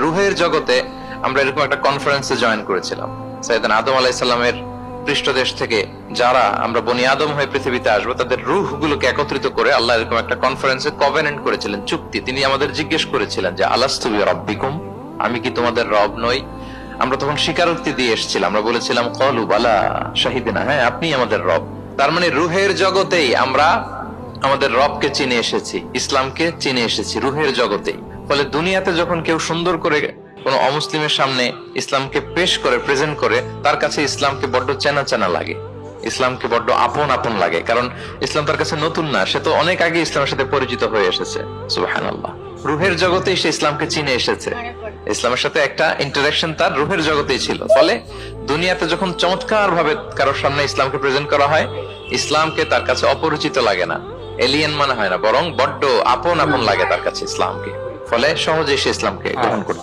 রুহের জগতে আমরা এরকম একটা কনফারেন্সে জয়েন করেছিলাম। সাইয়েদনা আদম আলাইহিস সালামের পৃষ্ঠদেশ থেকে যারা আমরা বনি আদম হয়ে পৃথিবীতে আসবো তাদের রূহগুলোকে একত্রিত করে আল্লাহ এরকম একটা কনফারেন্সে কভেনেন্ট করেছিলেন, চুক্তি। তিনি আমাদের জিজ্ঞেস করেছিলেন যে আলাস্তু বিরাব্বিকুম, আমি কি তোমাদের রব নই? আমরা তখন স্বীকারোক্তি দিয়ে এসেছিলাম, আমরা বলেছিলাম ক্বালু বালা শাহিদিনা, হ্যাঁ আপনি আমাদের রব। তার মানে রুহের জগতেই আমরা আমাদের রবকে চিনে এসেছি, ইসলামকে চিনে এসেছি রুহের জগতেই। ফলে দুনিয়াতে যখন কেউ সুন্দর করে কোন অমুসলিমের সামনে ইসলামকে পেশ করে, প্রেজেন্ট করে, তার কাছে ইসলামকে বড্ড চেনা চেনা লাগে, ইসলামকে বড্ড আপন আপন লাগে। কারণ ইসলাম তার কাছে নতুন না, সে তো অনেক আগে ইসলামের সাথে পরিচিত হয়ে এসেছে। সুবহানাল্লাহ, রুহের জগতেই সে ইসলামকে চিনে এসেছে, ইসলামের সাথে একটা ইন্টারাকশন তার রুহের জগতেই ছিল। ফলে দুনিয়াতে যখন চমৎকার ভাবে কারোর সামনে ইসলামকে প্রেজেন্ট করা হয়, ইসলামকে তার কাছে অপরিচিত লাগে না, এলিয়েন মনে হয় না, বরং বড্ড আপন আপন লাগে তার কাছে ইসলামকে। ফলে সহজেই সে ইসলামকে গ্রহণ করতে